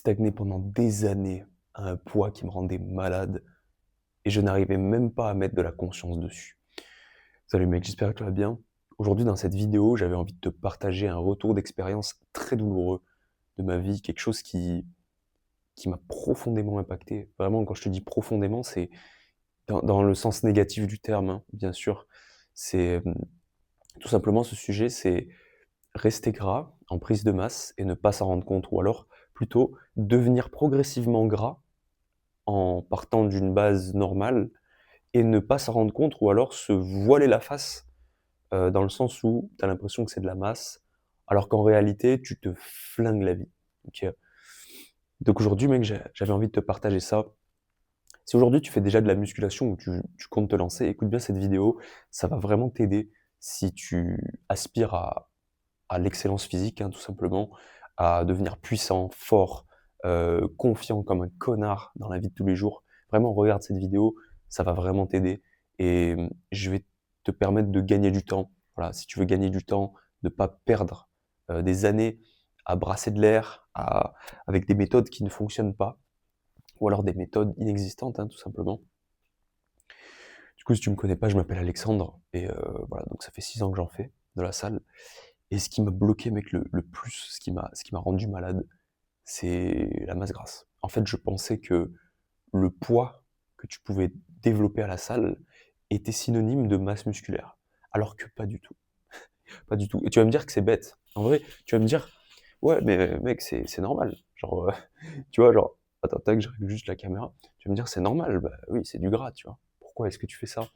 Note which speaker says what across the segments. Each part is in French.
Speaker 1: stagné pendant des années à un poids qui me rendait malade et je n'arrivais même pas à mettre de la conscience dessus. Salut mec, j'espère que tu vas bien. Aujourd'hui dans cette vidéo, j'avais envie de te partager un retour d'expérience très douloureux de ma vie, quelque chose qui m'a profondément impacté. Vraiment, quand je te dis profondément, c'est dans le sens négatif du terme, hein, bien sûr. C'est tout simplement ce sujet, c'est rester gras en prise de masse et ne pas s'en rendre compte, ou alors plutôt devenir progressivement gras en partant d'une base normale et ne pas s'en rendre compte, ou alors se voiler la face, dans le sens où tu as l'impression que c'est de la masse, alors qu'en réalité, tu te flingues la vie. OK? Donc aujourd'hui, mec, j'avais envie de te partager ça. Si aujourd'hui tu fais déjà de la musculation ou tu comptes te lancer, écoute bien cette vidéo, ça va vraiment t'aider si tu aspires à l'excellence physique, hein, tout simplement, à devenir puissant, fort, confiant comme un connard dans la vie de tous les jours. Vraiment, regarde cette vidéo, ça va vraiment t'aider et je vais te permettre de gagner du temps. Voilà, si tu veux gagner du temps, ne pas perdre, des années à brasser de l'air, avec des méthodes qui ne fonctionnent pas ou alors des méthodes inexistantes, hein, tout simplement. Du coup, si tu me connais pas, je m'appelle Alexandre et voilà, donc ça fait 6 ans que j'en fais, de la salle. Et ce qui m'a bloqué, mec, le plus, ce qui m'a rendu malade, c'est la masse grasse. En fait, je pensais que le poids que tu pouvais développer à la salle était synonyme de masse musculaire, alors que pas du tout, pas du tout. Et tu vas me dire que c'est bête. En vrai, tu vas me dire: «Ouais, mais mec, c'est normal». Genre, tu vois, genre attends, tac, je règle juste la caméra. Tu vas me dire: «C'est normal, bah oui, c'est du gras», tu vois? «Pourquoi est-ce que tu fais ça?»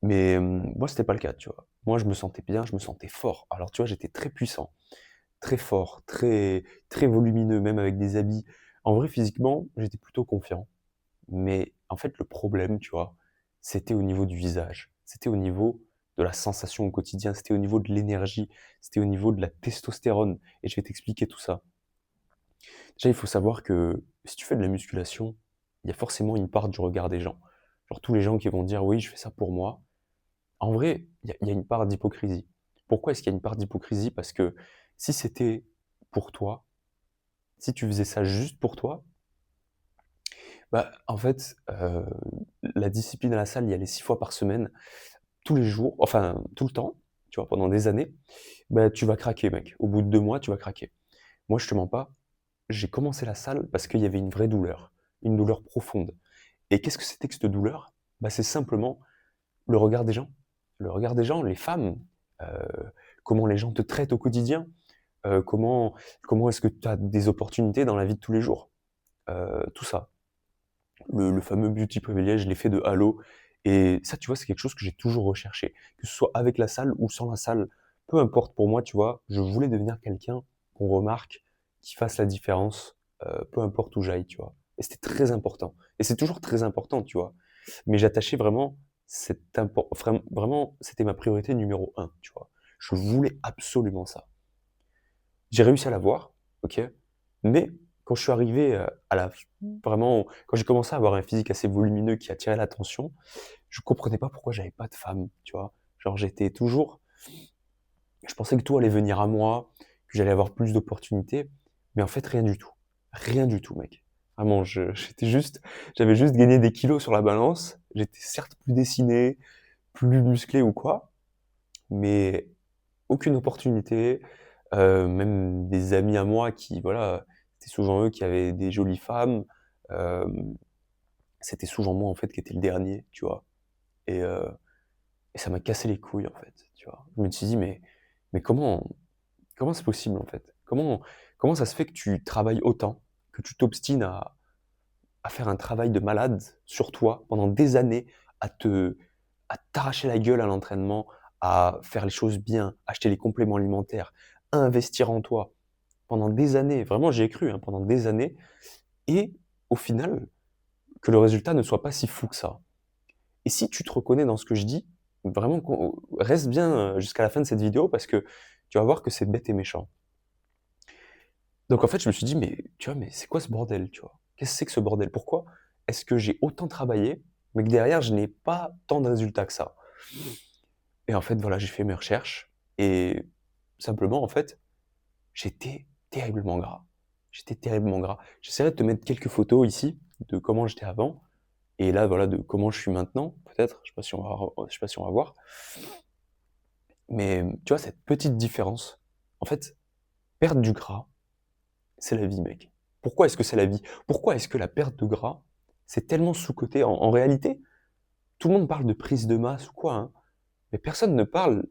Speaker 1: Mais moi, c'était pas le cas, tu vois? Moi, je me sentais bien, je me sentais fort. Alors, tu vois, j'étais très puissant, très fort, très volumineux, même avec des habits. En vrai, physiquement, j'étais plutôt confiant. Mais en fait, le problème, tu vois, c'était au niveau du visage. C'était au niveau de la sensation au quotidien, c'était au niveau de l'énergie, c'était au niveau de la testostérone et je vais t'expliquer tout ça. Déjà, il faut savoir que si tu fais de la musculation, il y a forcément une part du regard des gens. Genre tous les gens qui vont dire: «Oui, je fais ça pour moi». En vrai, il y a une part d'hypocrisie. Pourquoi est-ce qu'il y a une part d'hypocrisie? Parce que si c'était pour toi, si tu faisais ça juste pour toi, bah, en fait, la discipline à la salle, y aller 6 fois par semaine, tous les jours, enfin tout le temps, tu vois? Pendant des années, bah, tu vas craquer mec. Au bout de 2 mois, tu vas craquer. Moi, je te mens pas, j'ai commencé la salle parce qu'il y avait une douleur profonde. Et qu'est-ce que c'était que cette douleur? Bah, c'est simplement le regard des gens. Le regard des gens, les femmes, comment les gens te traitent au quotidien, comment est-ce que tu as des opportunités dans la vie de tous les jours? Tout ça. Le fameux beauty privilège, l'effet de halo et ça, tu vois, c'est quelque chose que j'ai toujours recherché. Que ce soit avec la salle ou sans la salle, peu importe pour moi, tu vois? Je voulais devenir quelqu'un qu'on remarque, qui fasse la différence, peu importe où j'aille, tu vois? Et c'était très important et c'est toujours très important, tu vois? Mais j'attachais vraiment vraiment, c'était ma priorité numéro un, tu vois? Je voulais absolument ça. J'ai réussi à l'avoir, OK, mais quand je suis arrivé, à la f vraiment, quand j'ai commencé à avoir un physique assez volumineux qui attirait l'attention, je comprenais pas pourquoi j'avais pas de femme, tu vois? Genre j'étais toujours je pensais que tout allait venir à moi, que j'allais avoir plus d'opportunités, mais en fait rien du tout. Rien du tout, mec. Vraiment, j'avais juste gagné des kilos sur la balance, j'étais certes plus dessiné, plus musclé ou quoi, mais aucune opportunité, même des amis à moi qui voilà, c'était souvent eux qui avaient des jolies femmes, hem, c'était souvent moi en fait qui étais le dernier, tu vois? Et heu et ça m'a cassé les couilles en fait, tu vois? Je me suis dit: «Mais comment c'est possible en fait? Comment ça se fait que tu travailles autant, que tu t'obstines à faire un travail de malade sur toi pendant des années, à te à t'arracher la gueule à l'entraînement, à faire les choses bien, acheter les compléments alimentaires, investir en toi pendant des années, vraiment j'y ai cru, hein, pendant des années et au final, que le résultat ne soit pas si fou que ça. Et si tu te reconnais dans ce que je dis, vraiment reste bien, jusqu'à la fin de cette vidéo parce que tu vas voir que c'est bête et méchant. Donc en fait, je me suis dit: «Mais tu vois, mais c'est quoi ce bordel?» tu vois? Qu'est-ce que c'est que ce bordel? Pourquoi est-ce que j'ai autant travaillé, mais que derrière je n'ai pas tant de résultats que ça? Et en fait, voilà, j'ai fait mes recherches et simplement, en fait, j'étais terriblement gras. J'étais terriblement gras. J'essaierai de te mettre quelques photos ici de comment j'étais avant et là, voilà, de comment je suis maintenant, peut-être. Je sais pas si on va voir. Mais tu vois, cette petite différence, en fait, perdre du gras, c'est la vie, mec. Pourquoi est-ce que c'est la vie? Pourquoi est-ce que la perte de gras, c'est tellement sous-coté? En réalité, tout le monde parle de prise de masse ou quoi, hein, mais personne ne parle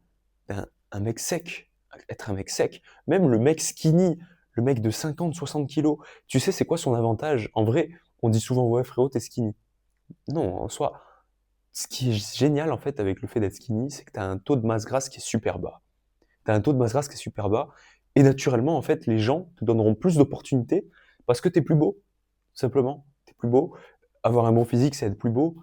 Speaker 1: d'un un mec sec. Être un mec sec, même le mec skinny, le mec de 50-60 kilos, tu sais c'est quoi son avantage? En vrai, on dit souvent: «Ouais frérot, t'es skinny». Non, en soi, ce qui est génial en fait avec le fait d'être skinny, c'est que tu as un taux de masse grasse qui est super bas. Tu as un taux de masse grasse qui est super bas et naturellement en fait les gens te donneront plus d'opportunités parce que tu es plus beau, simplement. Tu es plus beau. Avoir un bon physique, c'est être plus beau.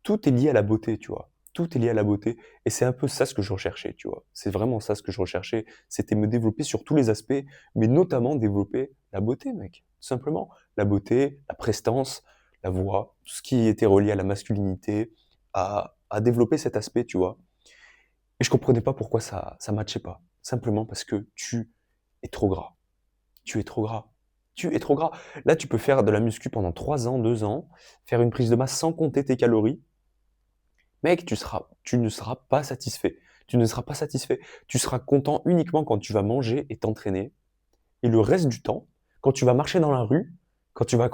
Speaker 1: Tout est lié à la beauté, tu vois? Tout est lié à la beauté et c'est un peu ça ce que je recherchais, tu vois? C'est vraiment ça ce que je recherchais, c'était me développer sur tous les aspects, mais notamment développer la beauté, mec, tout simplement. La beauté, la prestance, la voix, tout ce qui était relié à la masculinité, à développer cet aspect, tu vois? Et je comprenais pas pourquoi ça matchait pas. Simplement parce que tu es trop gras. Tu es trop gras. Tu es trop gras. Là, tu peux faire de la muscu pendant 3 ans, 2 ans, faire une prise de masse sans compter tes calories. Mec, tu ne seras pas satisfait. Tu ne seras pas satisfait. Tu seras content uniquement quand tu vas manger et t'entraîner. Et le reste du temps, quand tu vas marcher dans la rue, quand tu vas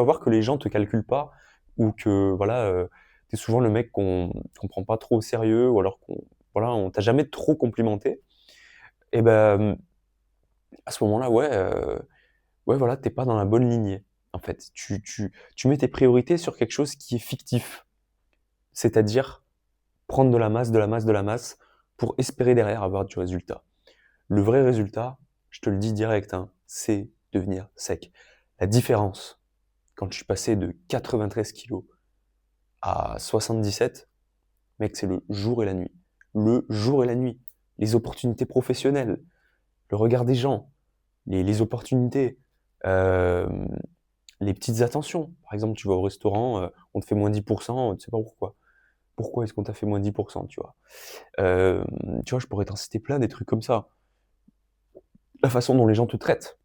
Speaker 1: voir que les gens te calculent pas, ou que voilà, tu es souvent le mec qu'on prend pas trop au sérieux, ou alors on t'a jamais trop complimenté, et ben, à ce moment-là, ouais, voilà, t'es pas dans la bonne lignée, en fait. Tu mets tes priorités sur quelque chose qui est fictif. C'est-à-dire prendre de la masse, de la masse, de la masse pour espérer derrière avoir du résultat. Le vrai résultat, je te le dis direct, hein, c'est devenir sec. La différence, quand je suis passé de 93 kilos à 77, mec, c'est le jour et la nuit. Le jour et la nuit. Les opportunités professionnelles, le regard des gens, les opportunités, euh, les petites attentions. Par exemple, tu vas au restaurant, on te fait moins 10%, tu sais pas pourquoi. Pourquoi est-ce qu'on t'a fait moins 10%, tu vois? Tu vois, je pourrais t'en citer plein des trucs comme ça. La façon dont les gens te traitent,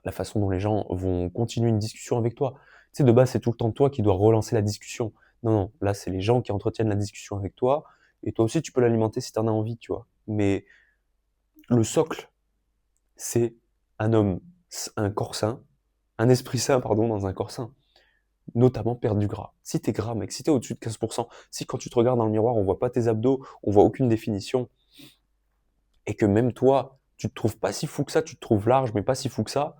Speaker 1: la façon dont les gens vont continuer une discussion avec toi. Tu sais, de base, c'est tout le temps toi qui dois relancer la discussion. Non, non, là, c'est les gens qui entretiennent la discussion avec toi, et toi aussi, tu peux l'alimenter si tu en as envie, tu vois. Mais le socle, c'est un homme, un corps sain, un esprit sain, pardon, dans un corps sain. Notamment perdre du gras. Si t'es gras, mec, si t'es au-dessus de 15%, si quand tu te regardes dans le miroir, on voit pas tes abdos, on voit aucune définition, et que même toi, tu te trouves pas si fou que ça, tu te trouves large, mais pas si fou que ça,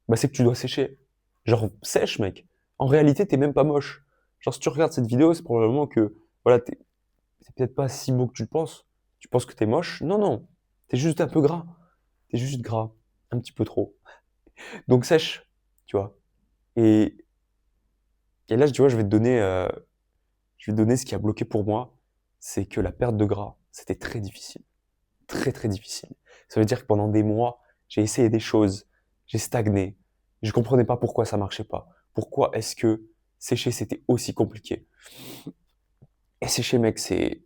Speaker 1: bah c'est que tu dois sécher. Genre, sèche, mec. En réalité, t'es même pas moche. Genre, si tu regardes cette vidéo, c'est probablement que, voilà, t'es peut-être pas si beau que tu le penses. Tu penses que t'es moche. Non, non. T'es juste un peu gras. T'es juste gras. Un petit peu trop. Donc, sèche, tu vois. Et, et là, tu vois, je vais te donner ce qui a bloqué pour moi. C'est que la perte de gras, c'était très difficile. Très, très difficile. Ça veut dire que pendant des mois, j'ai essayé des choses. J'ai stagné. Je comprenais pas pourquoi ça marchait pas. Pourquoi est-ce que sécher, c'était aussi compliqué? Et sécher, mec, c'est...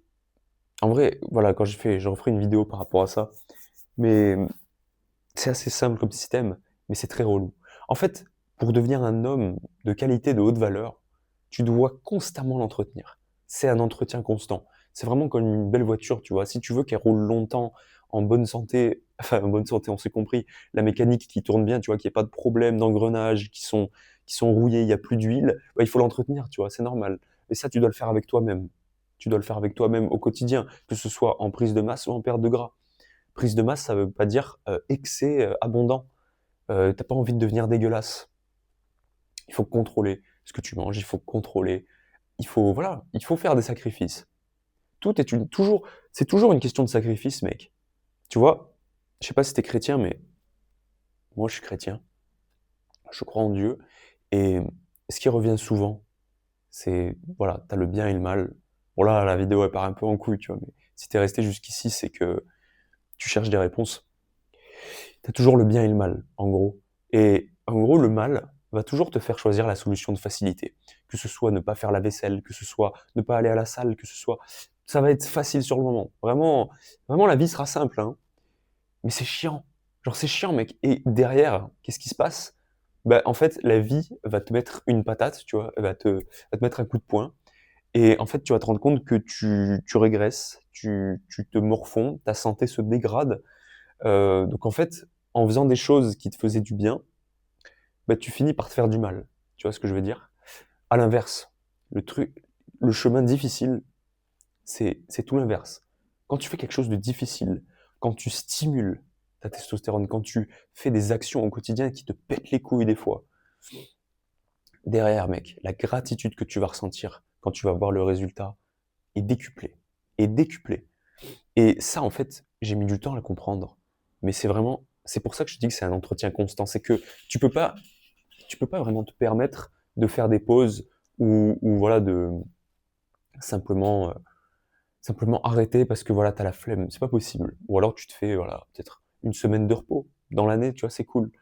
Speaker 1: En vrai, voilà, quand je referai une vidéo par rapport à ça. Mais c'est assez simple comme système, mais c'est très relou. En fait, pour devenir un homme de qualité, de haute valeur, tu dois constamment l'entretenir. C'est un entretien constant. C'est vraiment comme une belle voiture, tu vois. Si tu veux qu'elle roule longtemps, en bonne santé, enfin, en bonne santé, on s'est compris, la mécanique qui tourne bien, tu vois, qu'il n'y ait pas de problème d'engrenage, qui sont rouillés, il n'y a plus d'huile, bah, il faut l'entretenir, tu vois, c'est normal. Et ça, tu dois le faire avec toi-même. Tu dois le faire avec toi-même au quotidien, que ce soit en prise de masse ou en perte de gras. Prise de masse, ça veut pas dire excès abondant. T'as pas envie de devenir dégueulasse. Il faut contrôler ce que tu manges, il faut contrôler, voilà, il faut faire des sacrifices. Tout est c'est toujours une question de sacrifice, mec. Tu vois, je sais pas si t'es chrétien, mais moi je suis chrétien. Je crois en Dieu. Et ce qui revient souvent, c'est, voilà, t'as le bien et le mal. Bon là, la vidéo elle part un peu en couille, tu vois, mais si t'es resté jusqu'ici, c'est que tu cherches des réponses. T'as toujours le bien et le mal, en gros. Et en gros, le mal va toujours te faire choisir la solution de facilité. Que ce soit ne pas faire la vaisselle, que ce soit ne pas aller à la salle, que ce soit... Ça va être facile sur le moment. Vraiment, vraiment la vie sera simple, hein. Mais c'est chiant. Genre, c'est chiant, mec. Et derrière, qu'est-ce qui se passe? Bah, en fait, la vie va te mettre une patate, tu vois? Elle va te mettre un coup de poing et en fait, tu vas te rendre compte que tu régresses, tu te morfonds, ta santé se dégrade. Donc en fait, en faisant des choses qui te faisaient du bien, bah, tu finis par te faire du mal. Tu vois ce que je veux dire? À l'inverse, le chemin difficile, c'est tout l'inverse. Quand tu fais quelque chose de difficile, quand tu stimules ta testostérone, quand tu fais des actions au quotidien qui te pètent les couilles des fois, derrière, mec, la gratitude que tu vas ressentir quand tu vas voir le résultat est décuplée. Est décuplée. Et ça, en fait, j'ai mis du temps à le comprendre. Mais c'est pour ça que je dis que c'est un entretien constant. C'est que tu peux pas vraiment te permettre de faire des pauses ou voilà, de simplement, simplement arrêter parce que voilà, t'as la flemme. C'est pas possible. Ou alors tu te fais, voilà, peut-être une semaine de repos. Dans l'année, tu vois, c'est cool.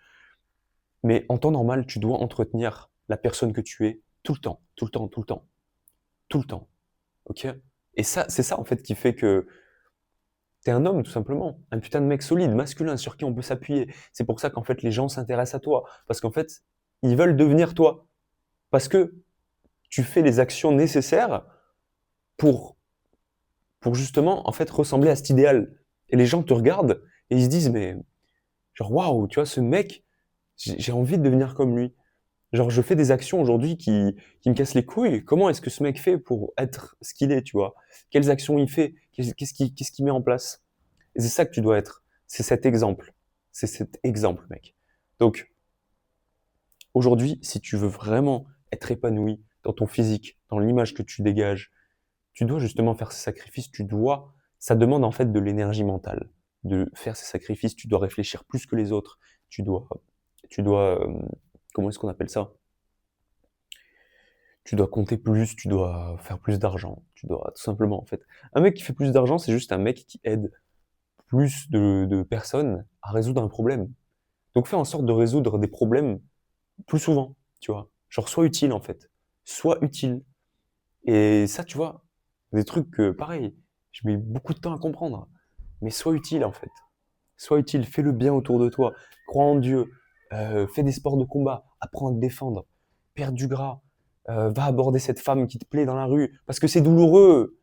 Speaker 1: Mais en temps normal, tu dois entretenir la personne que tu es tout le temps, tout le temps, tout le temps, tout le temps. Ok? Et ça, c'est ça en fait qui fait que t'es un homme tout simplement, un putain de mec solide, masculin, sur qui on peut s'appuyer. C'est pour ça qu'en fait les gens s'intéressent à toi, parce qu'en fait ils veulent devenir toi, parce que tu fais les actions nécessaires pour pour justement en fait ressembler à cet idéal. Et les gens te regardent et ils se disent mais genre waouh, tu vois ce mec, j'ai envie de devenir comme lui. Genre, je fais des actions aujourd'hui qui me cassent les couilles. Comment est-ce que ce mec fait pour être ce qu'il est, tu vois? Quelles actions il fait? Qu'est-ce qu'il met en place? Et c'est ça que tu dois être. C'est cet exemple. C'est cet exemple, mec. Donc, aujourd'hui, si tu veux vraiment être épanoui dans ton physique, dans l'image que tu dégages, tu dois justement faire ces sacrifices. Ça demande en fait de l'énergie mentale. De faire ces sacrifices, tu dois réfléchir plus que les autres. Tu dois, comment est-ce qu'on appelle ça? Tu dois compter plus, tu dois faire plus d'argent, tu dois tout simplement en fait. Un mec qui fait plus d'argent, c'est juste un mec qui aide plus de personnes à résoudre un problème. Donc fais en sorte de résoudre des problèmes plus souvent, tu vois. Genre sois utile en fait. Sois utile. Et ça, tu vois, des trucs que, pareil, je mets beaucoup de temps à comprendre. Mais sois utile en fait. Sois utile, fais le bien autour de toi. Crois en Dieu. Fais des sports de combat. Apprends à te défendre. Perds du gras. Va aborder cette femme qui te plaît dans la rue. Parce que c'est douloureux.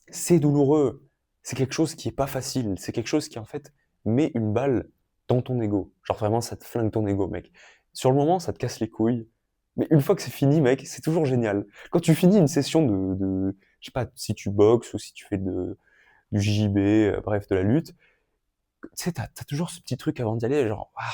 Speaker 1: C'est douloureux. C'est quelque chose qui est pas facile. C'est quelque chose qui, en fait, met une balle dans ton ego. Genre vraiment, ça te flingue ton ego, mec. Sur le moment, ça te casse les couilles. Mais une fois que c'est fini, mec, c'est toujours génial. Quand tu finis une session je sais pas, si tu boxes ou si tu fais du JB, bref, de la lutte, tu sais, t'as toujours ce petit truc avant d'y aller, genre, ah,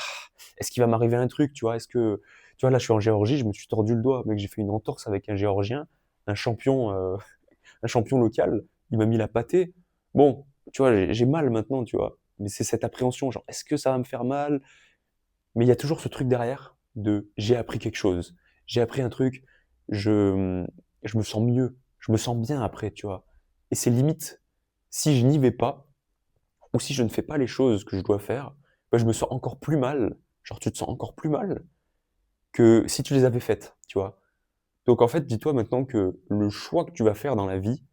Speaker 1: est-ce qu'il va m'arriver un truc, tu vois? Tu vois, là, je suis en Géorgie, je me suis tordu le doigt, mec, j'ai fait une entorse avec un Géorgien, un champion, un champion local, il m'a mis la pâtée. Bon, tu vois, j'ai mal maintenant, tu vois, mais c'est cette appréhension, genre, est-ce que ça va me faire mal? Mais il y a toujours ce truc derrière de j'ai appris quelque chose, j'ai appris un truc, je me sens mieux, je me sens bien après, tu vois? Et c'est limite, si je n'y vais pas, ou si je ne fais pas les choses que je dois faire, bah, je me sens encore plus mal. Genre, tu te sens encore plus mal que si tu les avais faites, tu vois? Donc en fait, dis-toi maintenant que le choix que tu vas faire dans la vie,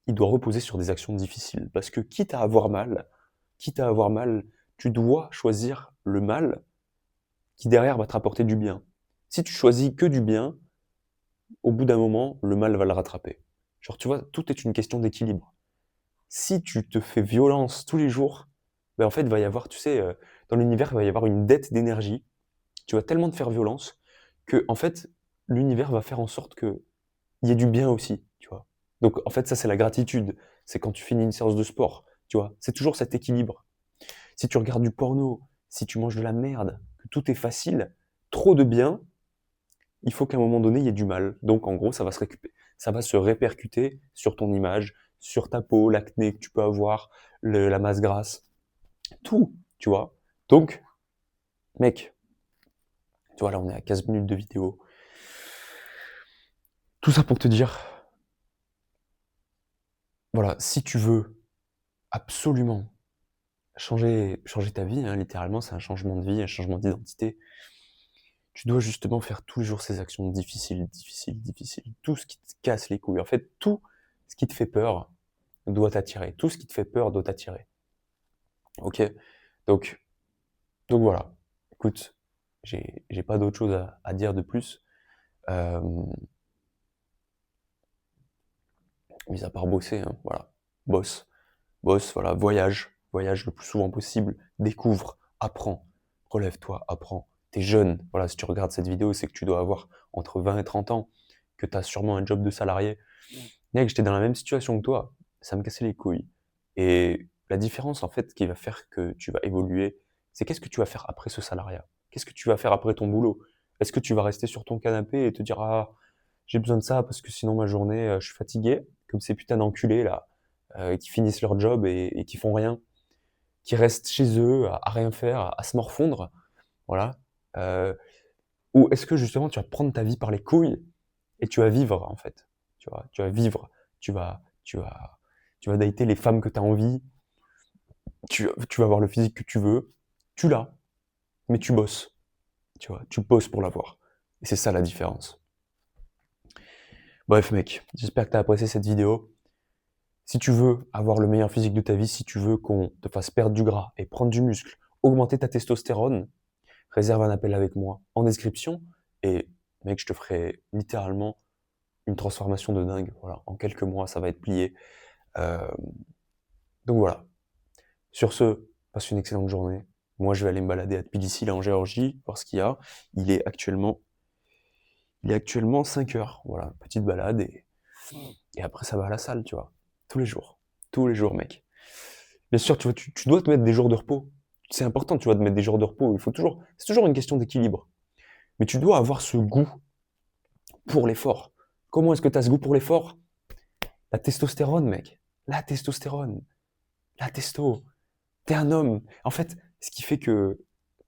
Speaker 1: il doit reposer sur des actions difficiles. Parce que quitte à avoir mal, tu dois choisir le mal qui derrière va te rapporter du bien. Si tu choisis que du bien, au bout d'un moment, le mal va le rattraper. Genre, tu vois, tout est une question d'équilibre. Si tu te fais violence tous les jours, ben en fait, il va y avoir, tu sais, dans l'univers, il va y avoir une dette d'énergie. Tu vas tellement te faire violence que, en fait, l'univers va faire en sorte qu'il y ait du bien aussi, tu vois. Donc, en fait, ça, c'est la gratitude. C'est quand tu finis une séance de sport, tu vois. C'est toujours cet équilibre. Si tu regardes du porno, si tu manges de la merde, que tout est facile, trop de bien, il faut qu'à un moment donné, il y ait du mal. Donc, en gros, ça va se répercuter sur ton image, sur ta peau, l'acné que tu peux avoir, la masse grasse, tout, tu vois. Donc, mec, tu vois, là, on est à 15 minutes de vidéo. Tout ça pour te dire, voilà, si tu veux absolument changer ta vie, hein, littéralement, c'est un changement de vie, un changement d'identité, tu dois justement faire tous les jours ces actions difficiles, difficiles, difficiles, tout ce qui te casse les couilles. En fait, tout ce qui te fait peur doit t'attirer. Tout ce qui te fait peur doit t'attirer. Ok? Donc, Donc voilà, écoute, j'ai pas d'autre chose à dire de plus, mis à part bosser, hein, voilà. Bosse, bosse, voilà, voyage le plus souvent possible, découvre, apprends, relève-toi, apprends. Tu jeune, voilà, si tu regardes cette vidéo, c'est que tu dois avoir entre 20 et 30 ans, que tu as sûrement un job de salarié. Mec, j'étais dans la même situation que toi, ça me cassait les couilles. Et la différence, en fait, qui va faire que tu vas évoluer, c'est qu'est-ce que tu vas faire après ce salariat? Qu'est-ce que tu vas faire après ton boulot? Est-ce que tu vas rester sur ton canapé et te dire: «Ah, j'ai besoin de ça parce que sinon ma journée, je suis fatigué», comme ces putains d'enculés là, qui finissent leur job et qui font rien, qui restent chez eux à rien faire, à se morfondre, voilà. Heu, ou est-ce que justement tu vas prendre ta vie par les couilles et tu vas vivre en fait, tu vois? Tu vas vivre, tu vas dater les femmes que tu as envie, tu vas avoir le physique que tu veux, tu l'as, mais tu bosses, tu vois? Tu bosses pour l'avoir et c'est ça la différence. Bref mec, j'espère que tu as apprécié cette vidéo. Si tu veux avoir le meilleur physique de ta vie, si tu veux qu'on te fasse perdre du gras et prendre du muscle, augmenter ta testostérone, réserve un appel avec moi en description et mec, je te ferai littéralement une transformation de dingue. Voilà, en quelques mois, ça va être plié. Hem, donc voilà. Sur ce, passe une excellente journée. Moi, je vais aller me balader à Tbilissi, là, en Géorgie, voir ce qu'il y a. Il est actuellement, il est actuellement 5 heures. Voilà, petite balade et après, ça va à la salle, tu vois. Tous les jours. Tous les jours, mec. Bien sûr, tu vois, tu dois te mettre des jours de repos. C'est important, tu vois, de mettre des jours de repos. Il faut toujours, c'est toujours une question d'équilibre. Mais tu dois avoir ce goût pour l'effort. Comment est-ce que tu as ce goût pour l'effort? La testostérone, mec. La testostérone. La testo. T'es un homme. En fait, ce qui fait que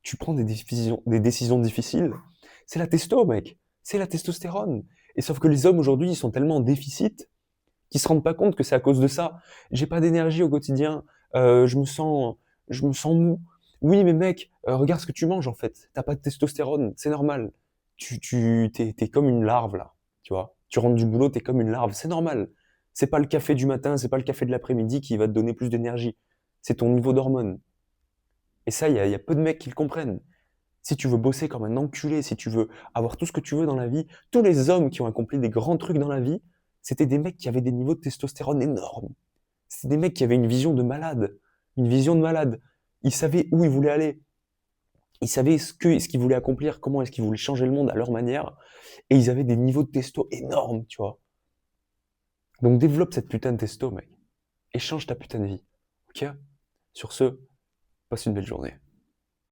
Speaker 1: tu prends des décisions difficiles, c'est la testo, mec. C'est la testostérone. Et sauf que les hommes aujourd'hui, ils sont tellement en déficit qu'ils se rendent pas compte que c'est à cause de ça. J'ai pas d'énergie au quotidien. Je me sens, je me sens mou. Oui, mais mec, regarde ce que tu manges en fait. T'as pas de testostérone, c'est normal. T'es comme une larve là, tu vois. Tu rentres du boulot, t'es comme une larve, c'est normal. C'est pas le café du matin, c'est pas le café de l'après-midi qui va te donner plus d'énergie. C'est ton niveau d'hormones. Et ça, il y a peu de mecs qui le comprennent. Si tu veux bosser comme un enculé, si tu veux avoir tout ce que tu veux dans la vie, tous les hommes qui ont accompli des grands trucs dans la vie, c'était des mecs qui avaient des niveaux de testostérone énormes. C'était des mecs qui avaient une vision de malade. Une vision de malade. Ils savaient où ils voulaient aller. Ils savaient ce qu'ils voulaient accomplir, comment est-ce qu'ils voulaient changer le monde à leur manière. Et ils avaient des niveaux de testo énormes, tu vois. Donc développe cette putain de testo, mec. Et change ta putain de vie. Ok? Sur ce, passe une belle journée.